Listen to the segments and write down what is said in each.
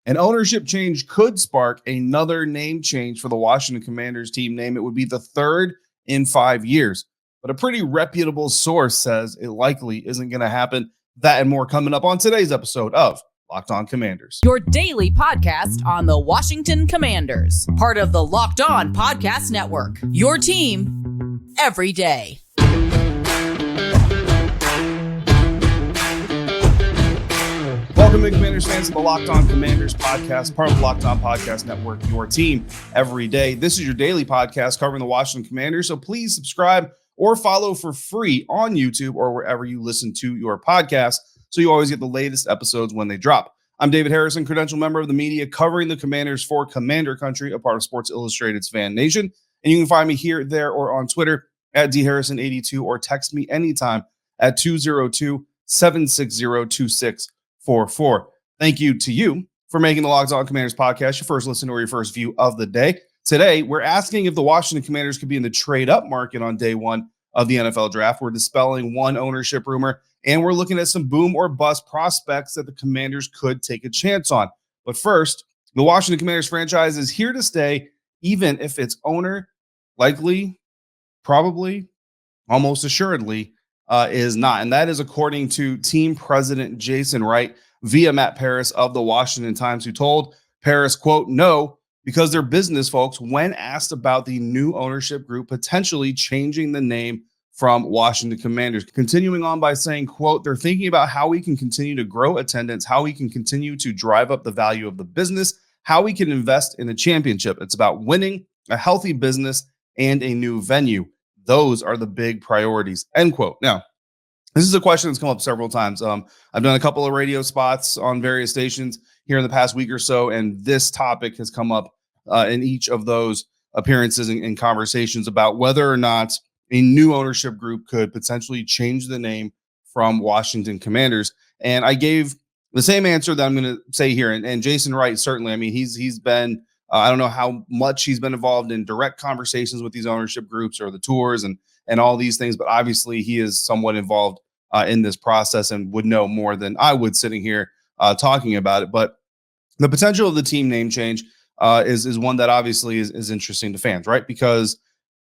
An ownership change could spark another name change for the Washington Commanders team name. It would be the third in 5 years. But a pretty reputable source says it likely isn't going to happen. That and more coming up on today's episode of Locked On Commanders. Your daily podcast on the Washington Commanders. Part of the Locked On Podcast Network. Your team every day. Welcome, Commanders fans, to the Locked On Commanders podcast, part of the Locked On Podcast Network, your team every day. This is your daily podcast covering the Washington Commanders, so please subscribe or follow for free on YouTube or wherever you listen to your podcast so you always get the latest episodes when they drop. I'm David Harrison, credential member of the media covering the Commanders for Commander Country, a part of Sports Illustrated's FanNation, and you can find me here, there, or on Twitter at dharrison82 or text me anytime at 202-760-2644. Thank you to you for making the Locked On Commanders podcast your first listen or your first view of the day. Today, we're asking if the Washington Commanders could be in the trade-up market on day one of the NFL draft. We're dispelling one ownership rumor, and we're looking at some boom or bust prospects that the Commanders could take a chance on. But first, the Washington Commanders franchise is here to stay, even if its owner likely, probably, almost assuredly, is not. And that is according to team president Jason Wright via Matt Parras of the Washington Times, who told Parras, quote, "No, because they're business folks," when asked about the new ownership group potentially changing the name from Washington Commanders. Continuing on by saying, quote, "They're thinking about how we can continue to grow attendance, how we can continue to drive up the value of the business, how we can invest in a championship. It's about winning, a healthy business, and a new venue. Those are the big priorities," end quote. Now, this is a question that's come up several times. I've done a couple of radio spots on various stations here in the past week or so, and this topic has come up in each of those appearances and conversations about whether or not a new ownership group could potentially change the name from Washington Commanders. And I gave the same answer that I'm going to say here. And Jason Wright, certainly, I mean, he's been, I don't know how much he's been involved in direct conversations with these ownership groups or the tours and all these things, but obviously he is somewhat involved in this process and would know more than I would sitting here talking about it. But the potential of the team name change is one that obviously is interesting to fans, right? Because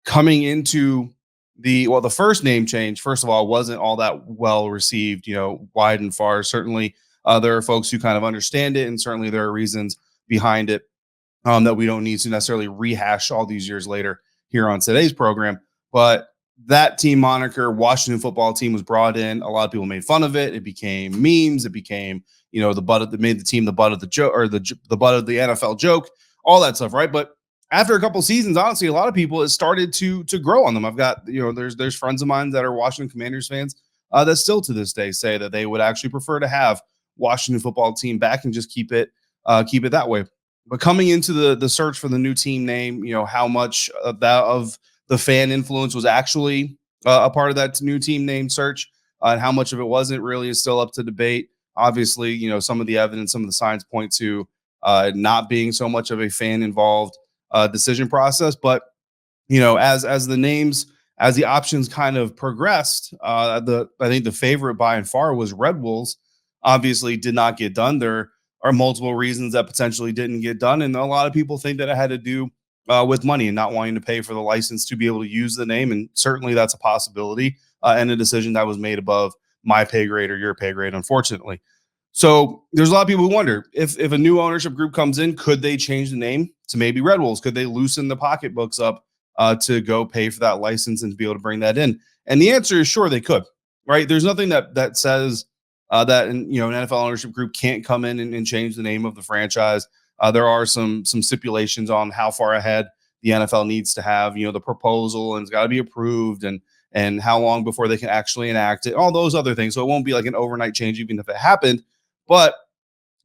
coming into the first name change, first of all, wasn't all that well received, wide and far. Certainly, there are folks who kind of understand it, and certainly there are reasons behind it that we don't need to necessarily rehash all these years later here on today's program. But that team moniker, Washington Football Team, was brought in. A lot of people made fun of it. It became memes. It became, the butt of made the team the butt of the joke, or the butt of the NFL joke, all that stuff, right? But after a couple seasons, honestly, a lot of people have started to grow on them. I've got, there's friends of mine that are Washington Commanders fans that still to this day say that they would actually prefer to have Washington Football Team back and just keep it that way. But coming into the search for the new team name, how much of the fan influence was actually a part of that new team name search, and how much of it wasn't really is still up to debate. Obviously, some of the evidence, some of the signs point to not being so much of a fan involved decision process. But as the names, as the options kind of progressed, I think the favorite by and far was Red Wolves. Obviously, did not get done. There are multiple reasons that potentially didn't get done, and a lot of people think that it had to do with money and not wanting to pay for the license to be able to use the name. And certainly that's a possibility and a decision that was made above my pay grade or your pay grade, unfortunately. So there's a lot of people who wonder if a new ownership group comes in, could they change the name to maybe Red Wolves? Could they loosen the pocketbooks up to go pay for that license and to be able to bring that in? And the answer is sure they could, right? There's nothing that says that an NFL ownership group can't come in and change the name of the franchise. There are some stipulations on how far ahead the NFL needs to have, the proposal, and it's got to be approved, and how long before they can actually enact it, all those other things. So it won't be like an overnight change, even if it happened. But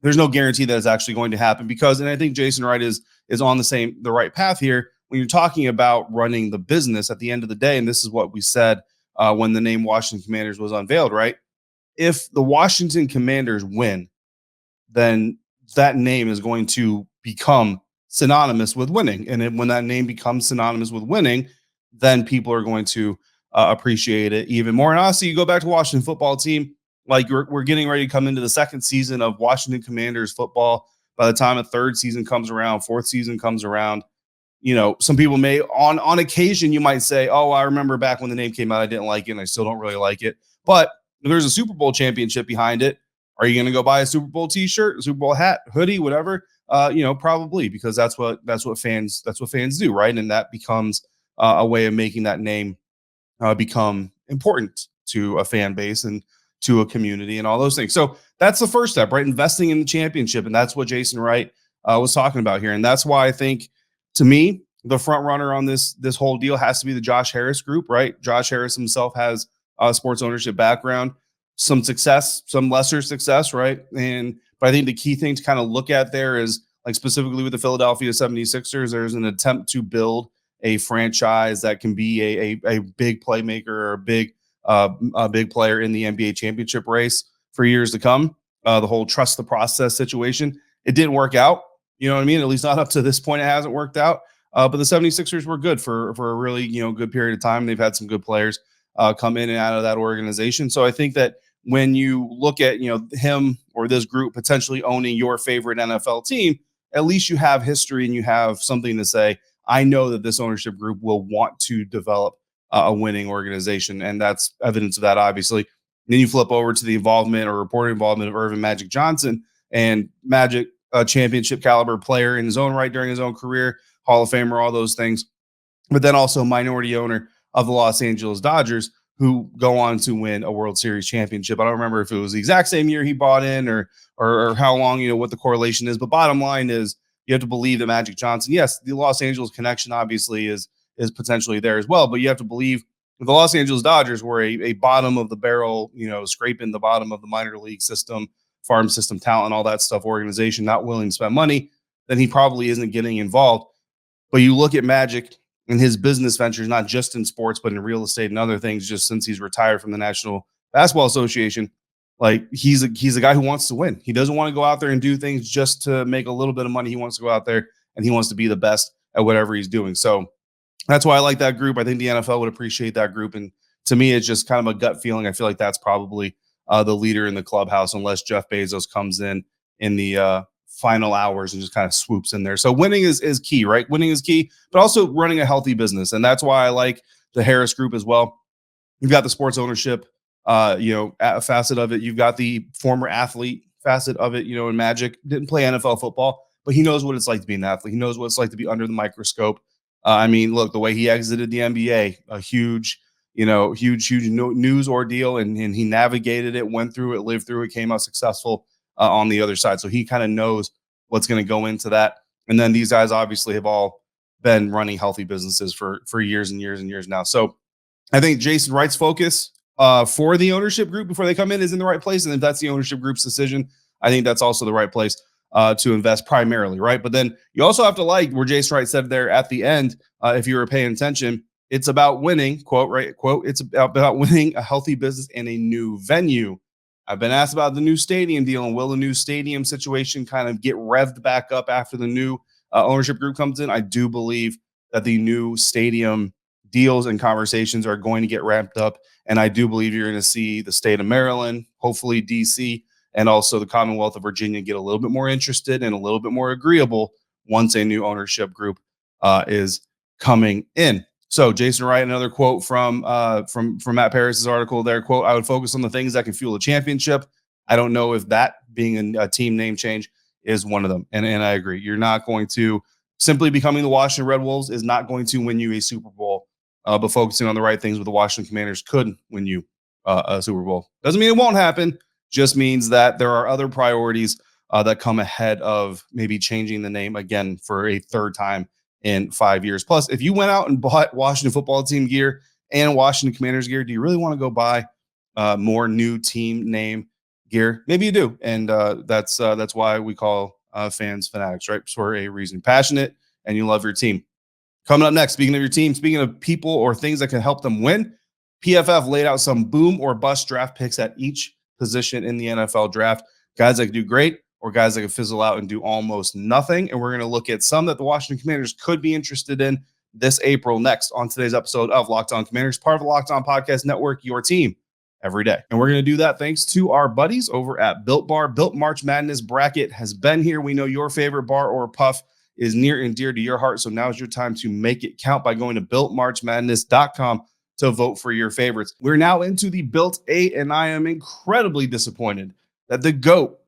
there's no guarantee that it's actually going to happen because, and I think Jason Wright is on the right path here. When you're talking about running the business at the end of the day, and this is what we said when the name Washington Commanders was unveiled, right? If the Washington Commanders win, then that name is going to become synonymous with winning. And then when that name becomes synonymous with winning, then people are going to appreciate it even more. And honestly, you go back to Washington Football Team, like we're getting ready to come into the second season of Washington Commanders football. by the time a third season comes around, fourth season comes around, you know, some people may on occasion, you might say, oh, I remember back when the name came out, I didn't like it and I still don't really like it. But if there's a Super Bowl championship behind it, are you going to go buy a Super Bowl t-shirt, a Super Bowl hat, hoodie, whatever? You know, probably, because that's what fans do, right? And that becomes a way of making that name become important to a fan base and to a community and all those things. So that's the first step, right? Investing in the championship. And that's what Jason Wright was talking about here. And that's why I think, to me, the front runner on this whole deal has to be the Josh Harris group, right? Josh Harris himself has a sports ownership background, some success, some lesser success, right? But I think the key thing to kind of look at there is, like, specifically with the Philadelphia 76ers, there's an attempt to build a franchise that can be a big playmaker or a big player in the NBA championship race for years to come. The whole trust the process situation, it didn't work out. You know what I mean? At least not up to this point, it hasn't worked out. But the 76ers were good for a really, you know, good period of time. They've had some good players come in and out of that organization. So I think that when you look at, you know, him or this group potentially owning your favorite NFL team, at least you have history and you have something to say. I know that this ownership group will want to develop a winning organization, and that's evidence of that, obviously. And then you flip over to the involvement or reported involvement of Earvin Magic Johnson, and Magic, a championship caliber player in his own right during his own career, Hall of Famer, all those things. But then also minority owner of the Los Angeles Dodgers, who go on to win a World Series championship. I don't remember if it was the exact same year he bought in or how long, you know, what the correlation is. But bottom line is, you have to believe that Magic Johnson, yes, the Los Angeles connection obviously is potentially there as well, but you have to believe the Los Angeles Dodgers were a bottom of the barrel, you know, scraping the bottom of the minor league system, farm system talent, all that stuff organization, not willing to spend money, then he probably isn't getting involved. But you look at Magic and his business ventures, not just in sports, but in real estate and other things, just since he's retired from the National Basketball Association. Like, he's a guy who wants to win. He doesn't want to go out there and do things just to make a little bit of money. He wants to go out there and he wants to be the best at whatever he's doing. So that's why I like that group. I think the NFL would appreciate that group. And to me, it's just kind of a gut feeling. I feel like that's probably the leader in the clubhouse, unless Jeff Bezos comes in the final hours and just kind of swoops in there. So winning is key, right? Winning is key, but also running a healthy business. And that's why I like the Harris group as well. You've got the sports ownership facet of it. You've got the former athlete facet of it. You know, in Magic, didn't play NFL football, but he knows what it's like to be an athlete. He knows what it's like to be under the microscope. I mean, look, the way he exited the NBA, a huge news ordeal, and he navigated it, went through it, lived through it, came out successful on the other side. So he kind of knows what's going to go into that. And then these guys obviously have all been running healthy businesses for years and years and years now. So I think Jason Wright's focus for the ownership group before they come in is in the right place. And if that's the ownership group's decision, I think that's also the right place to invest primarily, right? But then you also have to like where Jason Wright said there at the end, if you were paying attention, it's about winning, quote, right? Quote, it's about winning a healthy business and a new venue. I've been asked about the new stadium deal, and will the new stadium situation kind of get revved back up after the new ownership group comes in? I do believe that the new stadium deals and conversations are going to get ramped up. And I do believe you're going to see the state of Maryland, hopefully DC, and also the Commonwealth of Virginia get a little bit more interested and a little bit more agreeable once a new ownership group is coming in. So Jason Wright, another quote from Matt Parras' article there, quote, I would focus on the things that can fuel a championship. I don't know if that being a team name change is one of them. And I agree. You're not going to simply becoming the Washington Red Wolves is not going to win you a Super Bowl, but focusing on the right things with the Washington Commanders could win you a Super Bowl. Doesn't mean it won't happen. Just means that there are other priorities that come ahead of maybe changing the name again for a third time in 5 years. Plus, if you went out and bought Washington football team gear and Washington Commanders gear, do you really want to go buy more new team name gear? Maybe you do. And that's why we call fans fanatics, right? For a reason. Passionate and you love your team. Coming up next, speaking of your team, speaking of people or things that can help them win, PFF laid out some boom or bust draft picks at each position in the NFL draft. Guys that can do great or guys that can fizzle out and do almost nothing. And we're going to look at some that the Washington Commanders could be interested in this April next on today's episode of Locked On Commanders, part of the Locked On Podcast Network, your team every day. And we're going to do that thanks to our buddies over at Built Bar. Built March Madness bracket has been here. We know your favorite bar or puff is near and dear to your heart. So now's your time to make it count by going to builtmarchmadness.com to vote for your favorites. We're now into the Built 8, and I am incredibly disappointed that the GOAT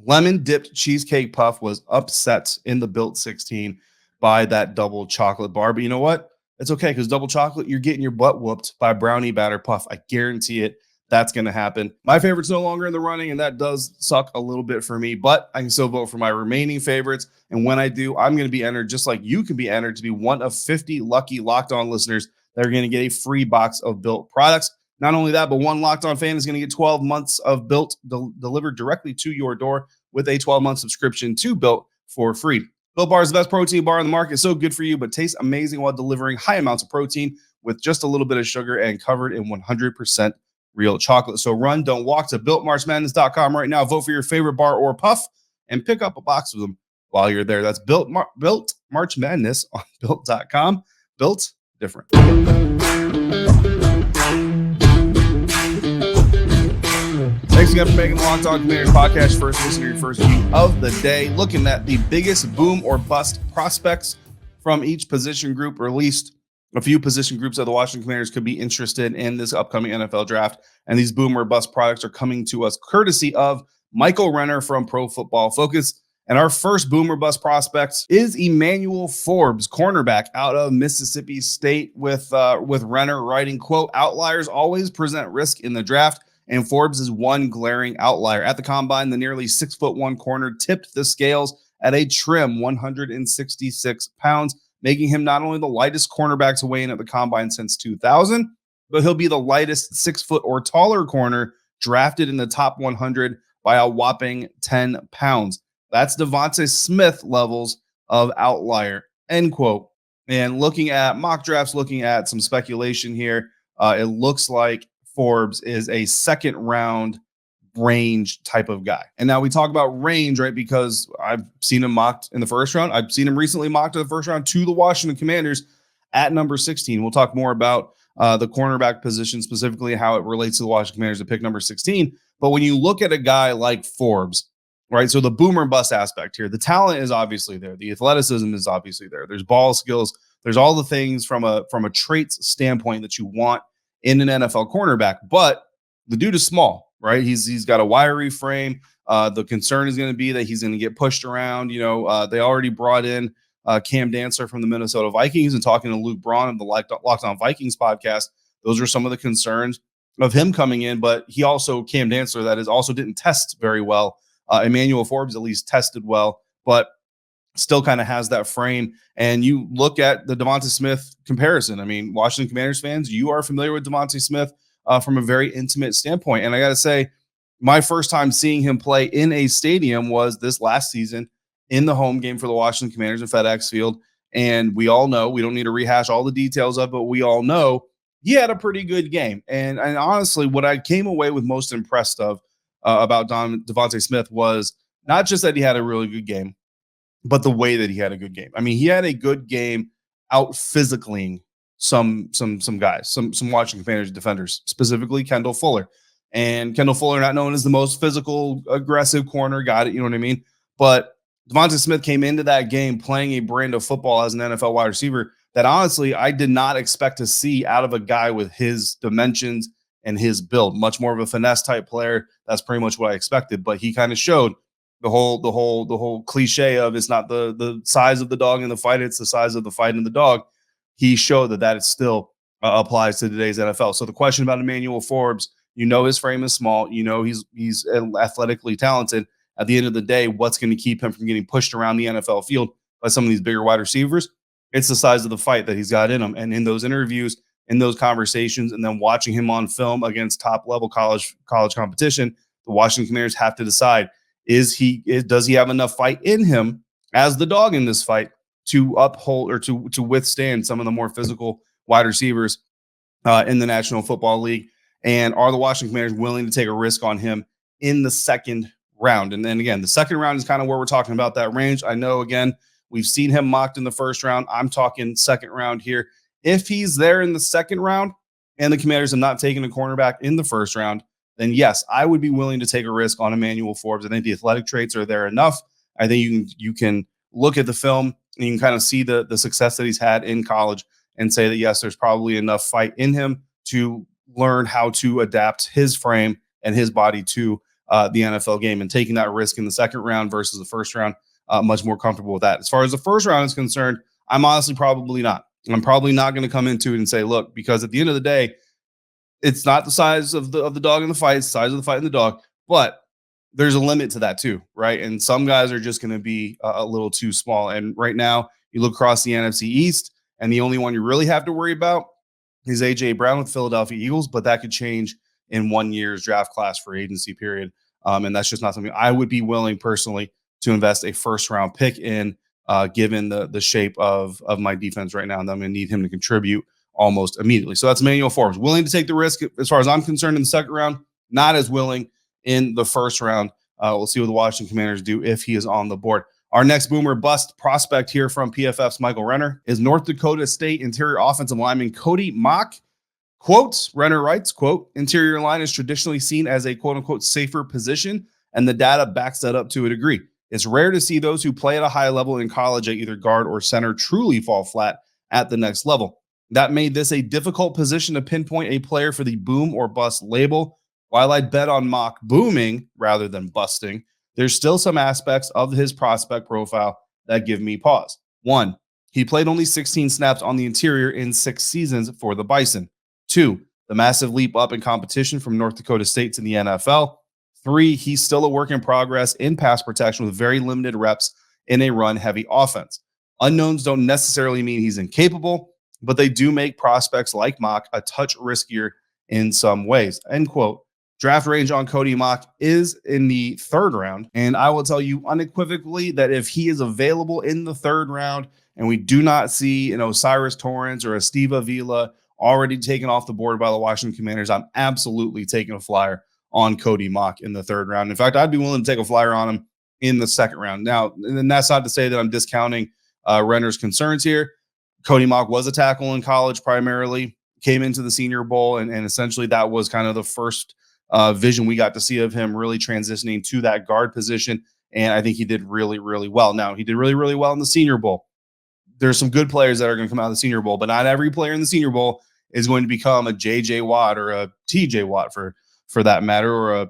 lemon dipped cheesecake puff was upset in the Built 16 by that double chocolate bar. But you know what? It's okay, because double chocolate, you're getting your butt whooped by brownie batter puff. I guarantee it. That's going to happen. My favorite's no longer in the running, and that does suck a little bit for me, but I can still vote for my remaining favorites. And when I do, I'm going to be entered, just like you can be entered, to be one of 50 lucky Locked On listeners that are going to get a free box of Built products. Not only that, but one Locked On fan is going to get 12 months of Built delivered directly to your door with a 12-month subscription to Built for free. Built Bar is the best protein bar on the market. So good for you, but tastes amazing while delivering high amounts of protein with just a little bit of sugar and covered in 100% real chocolate. So run, don't walk to BuiltMarchMadness.com right now. Vote for your favorite bar or puff and pick up a box of them while you're there. That's Built March Madness on Built.com. Built different. Thanks again for making the Locked On Commanders podcast first listen to your first view of the day. Looking at the biggest boom or bust prospects from each position group, or at least a few position groups of the Washington Commanders could be interested in this upcoming NFL draft. And these boom or bust products are coming to us courtesy of Michael Renner from Pro Football Focus. And our first boom or bust prospect is Emmanuel Forbes, cornerback out of Mississippi State, with Renner writing, quote, "Outliers always present risk in the draft, and Forbes is one glaring outlier. At the combine, the nearly 6'1" corner tipped the scales at a trim 166 pounds, making him not only the lightest cornerback to weigh in at the combine since 2000, but he'll be the lightest 6 foot or taller corner drafted in the top 100 by a whopping 10 pounds. That's Devontae Smith levels of outlier," end quote. And looking at mock drafts, looking at some speculation here, it looks like Forbes is a second round range type of guy. And now we talk about range, right? Because I've seen him mocked in the first round. I've seen him recently mocked in the first round to the Washington Commanders at number 16. We'll talk more about the cornerback position, specifically how it relates to the Washington Commanders to pick number 16. But when you look at a guy like Forbes, right? So the boomer bust aspect here, the talent is obviously there. The athleticism is obviously there. There's ball skills. There's all the things from a traits standpoint that you want in an NFL cornerback, but the dude is small, right? He's got a wiry frame. The concern is going to be that he's going to get pushed around. They already brought in Cam Dantzler from the Minnesota Vikings, and talking to Luke Braun of the Locked On Vikings podcast, those are some of the concerns of him coming in. But he also, Cam Dantzler, that is, also didn't test very well. Emmanuel Forbes at least tested well, but still kind of has that frame. And you look at the Devontae Smith comparison. I mean, Washington Commanders fans, you are familiar with Devontae Smith from a very intimate standpoint. And I got to say, my first time seeing him play in a stadium was this last season in the home game for the Washington Commanders at FedEx Field. And we all know, we don't need to rehash all the details of it, but we all know he had a pretty good game. And honestly, what I came away with most impressed of about Devontae Smith was not just that he had a really good game, but the way that he had a good game. I mean, he had a good game out physicaling some guys, some Washington Commanders defenders, specifically Kendall Fuller. And Kendall Fuller, not known as the most physical, aggressive corner, got it, you know what I mean? But Devontae Smith came into that game playing a brand of football as an NFL wide receiver that honestly I did not expect to see out of a guy with his dimensions and his build. Much more of a finesse type player. That's pretty much what I expected. But he kind of showed the whole cliche of it's not the size of the dog in the fight, it's the size of the fight in the dog. He showed that it still applies to today's NFL. So the question about Emmanuel Forbes, his frame is small, he's athletically talented. At the end of the day, what's going to keep him from getting pushed around the NFL field by some of these bigger wide receivers? It's the size of the fight that he's got in him. And in those interviews, in those conversations, and then watching him on film against top level college competition, the Washington Commanders have to decide, does he have enough fight in him as the dog in this fight to uphold or to withstand some of the more physical wide receivers in the National Football League? And are the Washington Commanders willing to take a risk on him in the second round? And then again, the second round is kind of where we're talking about that range. I know, again, we've seen him mocked in the first round. I'm talking second round here. If he's there in the second round, and the Commanders have not taken a cornerback in the first round, then yes, I would be willing to take a risk on Emmanuel Forbes. I think the athletic traits are there enough. I think you can look at the film and you can kind of see the success that he's had in college and say that, yes, there's probably enough fight in him to learn how to adapt his frame and his body to the NFL game, and taking that risk in the second round versus the first round, much more comfortable with that. As far as the first round is concerned, I'm honestly probably not. I'm probably not going to come into it and say, look, because at the end of the day, it's not the size of the dog in the fight, it's the size of the fight in the dog, but there's a limit to that too, right? And some guys are just going to be a little too small. And right now, you look across the NFC East, and the only one you really have to worry about is A.J. Brown with Philadelphia Eagles, but that could change in 1 year's draft class for agency period. And that's just not something I would be willing personally to invest a first-round pick in, given the shape of my defense right now, and I'm going to need him to contribute almost immediately. So that's Emmanuel Forbes. Willing to take the risk as far as I'm concerned in the second round, not as willing in the first round. We'll see what the Washington Commanders do if he is on the board. Our next boomer bust prospect here from PFF's Michael Renner is North Dakota State interior offensive lineman Cody Mock. Quote, Renner writes, quote, interior line is traditionally seen as a quote unquote safer position, and the data backs that up to a degree. It's rare to see those who play at a high level in college at either guard or center truly fall flat at the next level. That made this a difficult position to pinpoint a player for the boom or bust label. While I'd bet on Mock booming rather than busting, there's still some aspects of his prospect profile that give me pause. 1, he played only 16 snaps on the interior in 6 seasons for the Bison. 2, the massive leap up in competition from North Dakota State to the NFL. 3, he's still a work in progress in pass protection with very limited reps in a run-heavy offense. Unknowns don't necessarily mean he's incapable, but they do make prospects like Mock a touch riskier in some ways. End quote. Draft range on Cody Mock is in the third round, and I will tell you unequivocally that if he is available in the third round and we do not see an Osiris Torrance or a Steve Avila already taken off the board by the Washington Commanders, I'm absolutely taking a flyer on Cody Mock in the third round. In fact, I'd be willing to take a flyer on him in the second round. Now, and that's not to say that I'm discounting Renner's concerns here. Cody Mock was a tackle in college primarily, came into the Senior Bowl, and essentially that was kind of the first vision we got to see of him really transitioning to that guard position. And I think he did really, really well. Now, he did really, really well in the Senior Bowl. There's some good players that are going to come out of the Senior Bowl, but not every player in the Senior Bowl is going to become a J.J. Watt or a T.J. Watt for that matter, or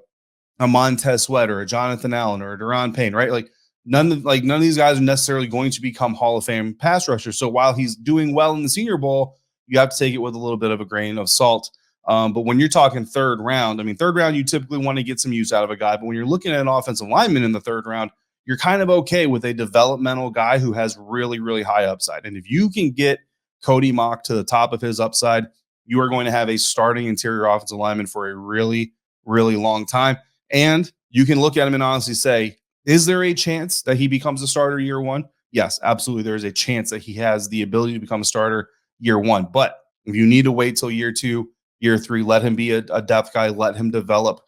a Montez Sweat or a Jonathan Allen or a Deron Payne, right? Like none of these guys are necessarily going to become Hall of Fame pass rushers. So while he's doing well in the Senior Bowl, you have to take it with a little bit of a grain of salt. But when you're talking third round, third round, you typically want to get some use out of a guy. But when you're looking at an offensive lineman in the third round, you're kind of okay with a developmental guy who has really, really high upside. And if you can get Cody Mock to the top of his upside, you are going to have a starting interior offensive lineman for a really, really long time. And you can look at him and honestly say, is there a chance that he becomes a starter year one? Yes, absolutely. There's a chance that he has the ability to become a starter year one. But if you need to wait till year 2, year 3, let him be a depth guy, let him develop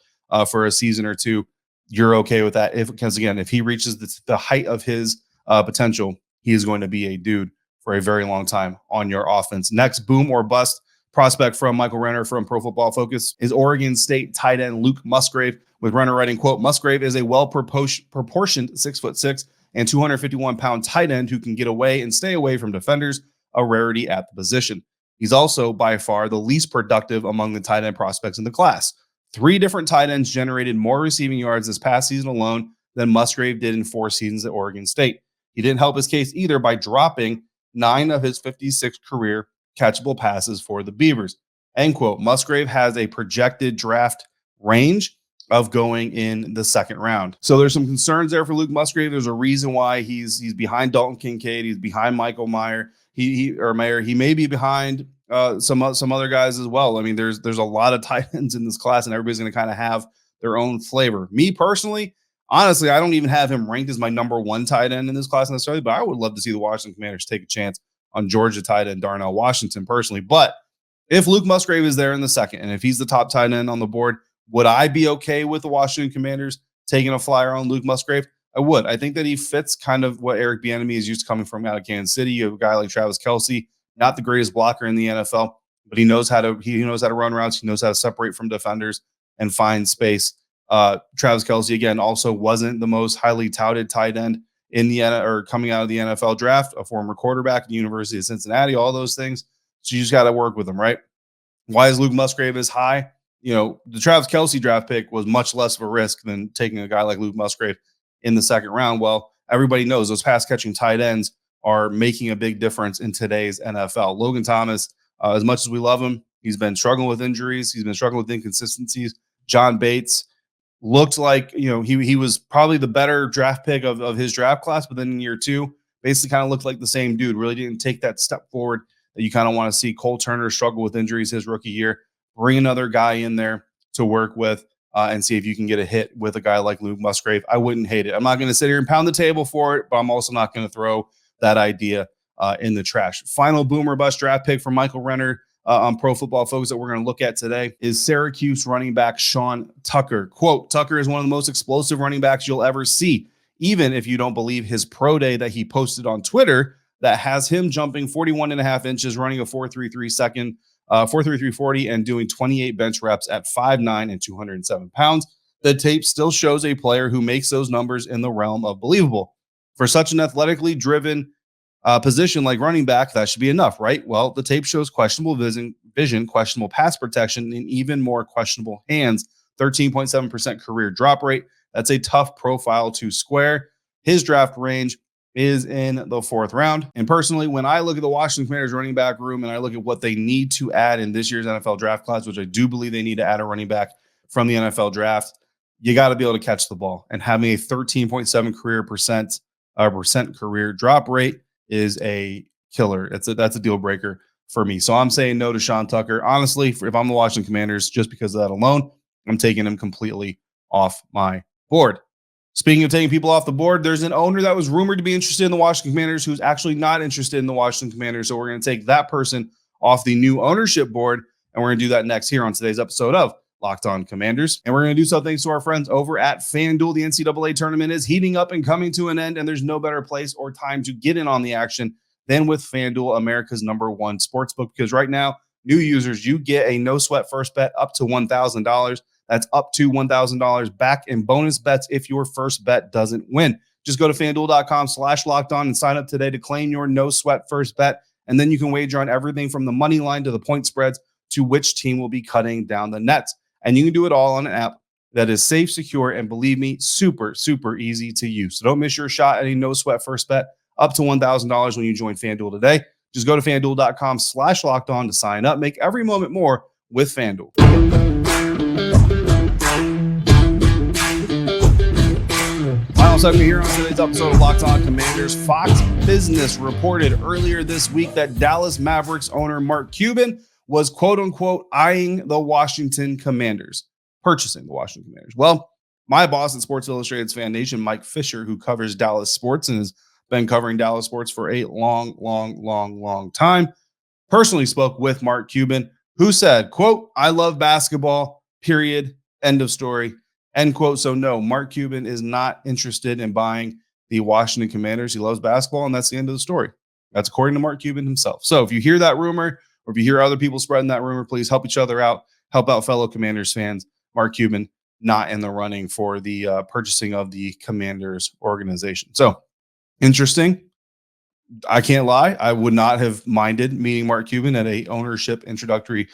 for a season or two, you're okay with that. Because again, if he reaches the height of his potential, he is going to be a dude for a very long time on your offense. Next, boom or bust prospect from Michael Renner from Pro Football Focus is Oregon State tight end Luke Musgrave, with Renner writing, quote, Musgrave is a well-proportioned 6'6" and 251-pound tight end who can get away and stay away from defenders, a rarity at the position. He's also by far the least productive among the tight end prospects in the class. 3 different tight ends generated more receiving yards this past season alone than Musgrave did in 4 seasons at Oregon State. He didn't help his case either by dropping 9 of his 56 career catchable passes for the Beavers. End quote. Musgrave has a projected draft range of going in the second round. So there's some concerns there for Luke Musgrave. There's a reason why he's behind Dalton Kincaid. He's behind Michael Mayer. He may be behind some other guys as well. There's a lot of tight ends in this class, and everybody's going to kind of have their own flavor. Me personally, honestly, I don't even have him ranked as my number 1 tight end in this class necessarily, but I would love to see the Washington Commanders take a chance on Georgia tight end Darnell Washington personally. But if Luke Musgrave is there in the second, and if he's the top tight end on the board, would I be okay with the Washington Commanders taking a flyer on Luke Musgrave? I would. I think that he fits kind of what Eric Bieniemy is used to coming from out of Kansas City. You have a guy like Travis Kelce, not the greatest blocker in the NFL, but he knows how to run routes. He knows how to separate from defenders and find space. Travis Kelce, again, also wasn't the most highly touted tight end in the coming out of the NFL draft, a former quarterback at the University of Cincinnati, all those things. So you just got to work with him, right? Why is Luke Musgrave as high? The Travis Kelce draft pick was much less of a risk than taking a guy like Luke Musgrave in the second round. Well, everybody knows those pass catching tight ends are making a big difference in today's NFL. Logan Thomas, as much as we love him, he's been struggling with injuries. He's been struggling with inconsistencies. John Bates looked like, he was probably the better draft pick of his draft class, but then in year two, basically kind of looked like the same dude. Really didn't take that step forward that you kind of want to see. Cole Turner struggle with injuries his rookie year. Bring another guy in there to work with and see if you can get a hit with a guy like Luke Musgrave. I wouldn't hate it. I'm not going to sit here and pound the table for it, but I'm also not going to throw that idea in the trash. Final boomer bust draft pick from Michael Renner on Pro Football Focus that we're going to look at today is Syracuse running back Sean Tucker. Quote, Tucker is one of the most explosive running backs you'll ever see, even if you don't believe his pro day that he posted on Twitter that has him jumping 41.5 inches, running a 4.33 second, 4.33 40, and doing 28 bench reps at 5'9" and 207 pounds. The tape still shows a player who makes those numbers in the realm of believable. For such an athletically driven position like running back, that should be enough, right? Well, the tape shows questionable vision, questionable pass protection, and even more questionable hands. 13.7% career drop rate. That's a tough profile to square. His draft range is in the fourth round. And personally, when I look at the Washington Commanders running back room and I look at what they need to add in this year's NFL draft class, which I do believe they need to add a running back from the NFL draft, you got to be able to catch the ball. And having a 13.7 percent career drop rate is a killer. That's a deal breaker for me. So I'm saying no to Sean Tucker. Honestly, if I'm the Washington Commanders, just because of that alone, I'm taking him completely off my board. Speaking of taking people off the board, there's an owner that was rumored to be interested in the Washington Commanders who's actually not interested in the Washington Commanders. So we're going to take that person off the new ownership board, and we're going to do that next here on today's episode of Locked On Commanders. And we're going to do so thanks to our friends over at FanDuel. The NCAA tournament is heating up and coming to an end, and there's no better place or time to get in on the action than with FanDuel, America's #1 sportsbook, because right now, new users, you get a no-sweat first bet up to $1,000. That's up to $1,000 back in bonus bets if your first bet doesn't win. Just go to FanDuel.com/lockedon and sign up today to claim your no-sweat first bet, and then you can wager on everything from the money line to the point spreads to which team will be cutting down the nets. And you can do it all on an app that is safe, secure, and believe me, super, super easy to use. So don't miss your shot at a no-sweat first bet up to $1,000 when you join FanDuel today. Just go to FanDuel.com/lockedon to sign up. Make every moment more with FanDuel. Final segment here on today's episode of Locked On Commanders. Fox Business reported earlier this week that Dallas Mavericks owner Mark Cuban was quote-unquote eyeing the Washington Commanders, purchasing the Washington Commanders. Well, my boss at Sports Illustrated's FanNation, Mike Fisher, who covers Dallas sports and has been covering Dallas sports for a long time, personally spoke with Mark Cuban, who said, quote, "I love basketball, period, end of story," end quote. So no, Mark Cuban is not interested in buying the Washington Commanders. He loves basketball, and that's the end of the story. That's according to Mark Cuban himself. So if you hear that rumor, or if you hear other people spreading that rumor, please help each other out, help out fellow Commanders fans. Mark Cuban not in the running for the purchasing of the Commanders organization. So interesting. I can't lie. I would not have minded meeting Mark Cuban at a ownership introductory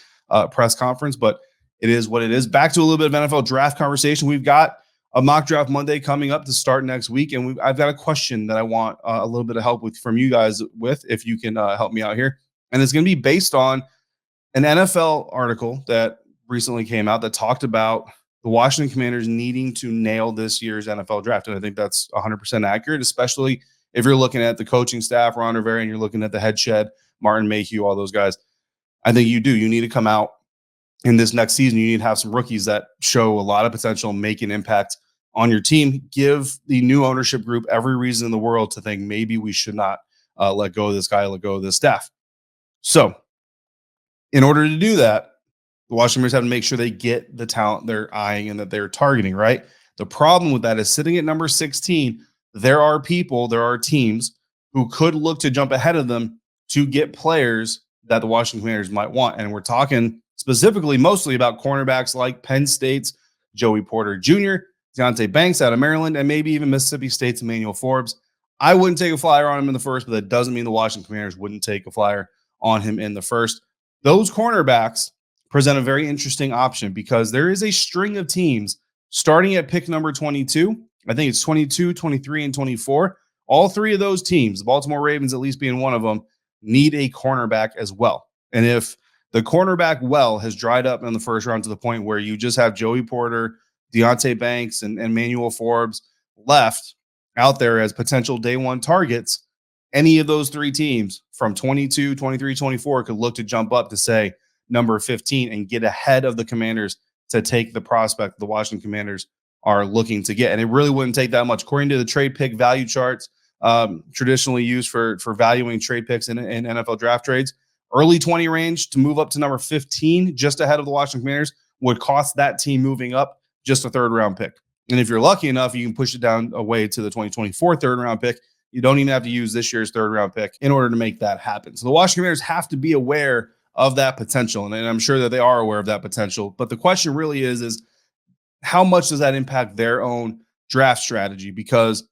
press conference, but it is what it is. Back to a little bit of NFL draft conversation. We've got a mock draft Monday coming up to start next week, and I've got a question that I want a little bit of help with from you guys with, if you can help me out here. And it's going to be based on an NFL article that recently came out that talked about the Washington Commanders needing to nail this year's NFL draft. And I think that's 100% accurate, especially if you're looking at the coaching staff, Ron Rivera, and you're looking at the head shed, Martin Mayhew, all those guys. I think you do. You need to come out in this next season. You need to have some rookies that show a lot of potential, make an impact on your team. Give the new ownership group every reason in the world to think maybe we should not let go of this guy, let go of this staff. So in order to do that, the Washington Commanders have to make sure they get the talent they're eyeing and that they're targeting, right? The problem with that is sitting at number 16, there are teams who could look to jump ahead of them to get players that the Washington Commanders might want. And we're talking specifically mostly about cornerbacks like Penn State's Joey Porter Jr., Deontay Banks out of Maryland, and maybe even Mississippi State's Emmanuel Forbes. I wouldn't take a flyer on him in the first, but that doesn't mean the Washington Commanders wouldn't take a flyer on him in the first. Those cornerbacks present a very interesting option because there is a string of teams starting at pick number 22. I think it's 22, 23, and 24. All three of those teams, the Baltimore Ravens at least being one of them, need a cornerback as well. And if the cornerback well has dried up in the first round to the point where you just have Joey Porter, Deontay Banks, and Emmanuel Forbes left out there as potential day one targets, any of those three teams from 22, 23, 24 could look to jump up to, say, number 15 and get ahead of the Commanders to take the prospect the Washington Commanders are looking to get. And it really wouldn't take that much. According to the trade pick value charts traditionally used for valuing trade picks in NFL draft trades, early 20 range to move up to number 15 just ahead of the Washington Commanders would cost that team moving up just a third-round pick. And if you're lucky enough, you can push it down away to the 2024 third-round pick. You don't even have to use this year's third-round pick in order to make that happen. So the Washington Commanders have to be aware of that potential, and I'm sure that they are aware of that potential. But the question really is how much does that impact their own draft strategy? Because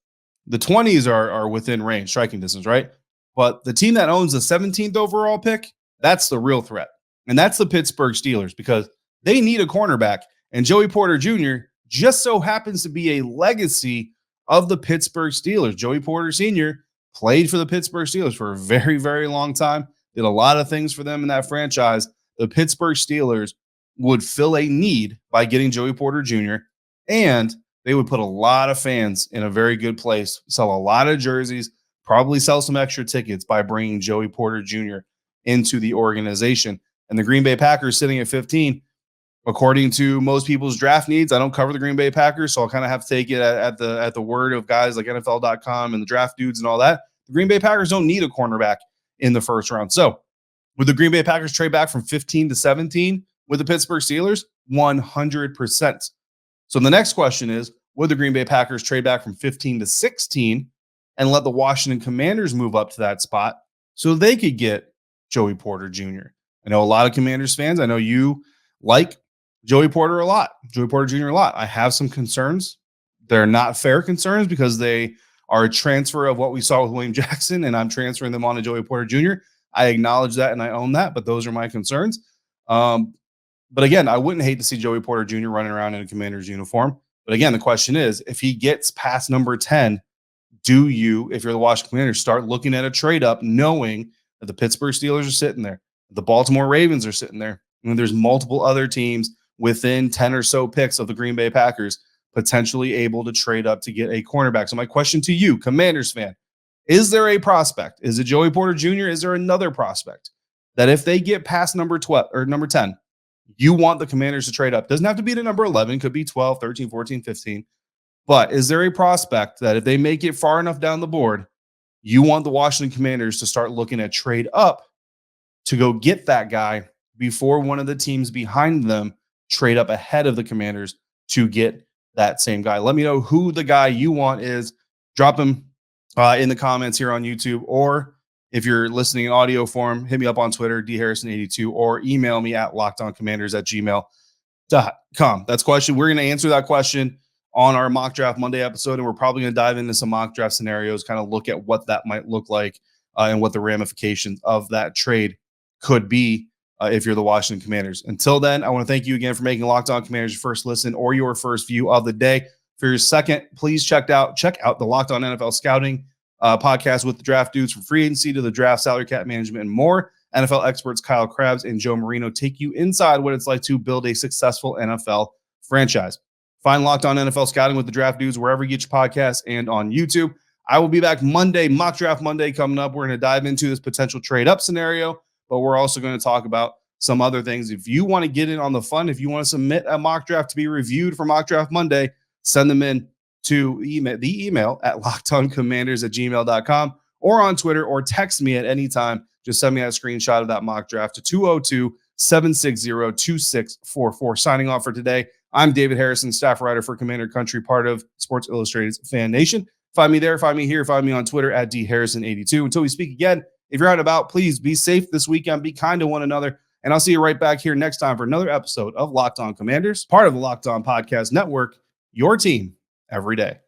the 20s are within range, striking distance, right? But the team that owns the 17th overall pick, that's the real threat. And that's the Pittsburgh Steelers because they need a cornerback. And Joey Porter Jr. just so happens to be a legacy of the Pittsburgh Steelers. Joey Porter Sr. played for the Pittsburgh Steelers for a very, very long time, did a lot of things for them in that franchise. The Pittsburgh Steelers would fill a need by getting Joey Porter Jr., and they would put a lot of fans in a very good place, sell a lot of jerseys, probably sell some extra tickets by bringing Joey Porter Jr. into the organization. And the Green Bay Packers sitting at 15, according to most people's draft needs. I don't cover the Green Bay Packers, so I'll kind of have to take it at the word of guys like NFL.com and the draft dudes and all that. The Green Bay Packers don't need a cornerback in the first round. So would the Green Bay Packers trade back from 15 to 17 with the Pittsburgh Steelers? 100%. So the next question is, would the Green Bay Packers trade back from 15 to 16 and let the Washington Commanders move up to that spot so they could get Joey Porter Jr.? I know a lot of Commanders fans. I know you like Joey Porter a lot, Joey Porter Jr. a lot. I have some concerns. They're not fair concerns because they are a transfer of what we saw with William Jackson, and I'm transferring them on to Joey Porter Jr. I acknowledge that and I own that, but those are my concerns. But again, I wouldn't hate to see Joey Porter Jr. running around in a Commander's uniform. But again, the question is, if he gets past number 10, do you, if you're the Washington Commanders, start looking at a trade up knowing that the Pittsburgh Steelers are sitting there, the Baltimore Ravens are sitting there, and there's multiple other teams within 10 or so picks of the Green Bay Packers potentially able to trade up to get a cornerback. So my question to you, Commanders fan, is there a prospect? Is it Joey Porter Jr.? Is there another prospect that if they get past number 12 or number 10, you want the Commanders to trade up? Doesn't have to be to number 11, could be 12, 13, 14, 15. But is there a prospect that if they make it far enough down the board, you want the Washington Commanders to start looking at trade up to go get that guy before one of the teams behind them trade up ahead of the Commanders to get that same guy? Let me know who the guy you want is. Drop him in the comments here on YouTube, or if you're listening in audio form, hit me up on Twitter, dharrison82, or email me at lockedoncommanders@gmail.com. That's question. We're going to answer that question on our Mock Draft Monday episode, and we're probably going to dive into some mock draft scenarios, kind of look at what that might look like and what the ramifications of that trade could be if you're the Washington Commanders. Until then, I want to thank you again for making Locked On Commanders your first listen or your first view of the day. For your second, please check out the Locked On NFL Scouting podcast with the draft dudes, from free agency to the draft, salary cap management, and more. NFL experts Kyle Krabs and Joe Marino take you inside what it's like to build a successful NFL franchise. Find Locked On NFL Scouting with the draft dudes wherever you get your podcasts and on YouTube. I will be back Monday, Mock Draft Monday coming up. We're going to dive into this potential trade-up scenario, but we're also going to talk about some other things. If you want to get in on the fun, if you want to submit a mock draft to be reviewed for Mock Draft Monday, send them in to the email at lockedoncommanders@gmail.com or on Twitter, or text me at any time. Just send me a screenshot of that mock draft to 202-760-2644. Signing off for today, I'm David Harrison, staff writer for Commander Country, part of Sports Illustrated's FanNation. Find me there, find me here, find me on Twitter at dharrison82. Until we speak again, If you're out and about, please be safe this weekend. Be kind to one another. And I'll see you right back here next time for another episode of Locked On Commanders, part of the Locked On Podcast Network, your team every day.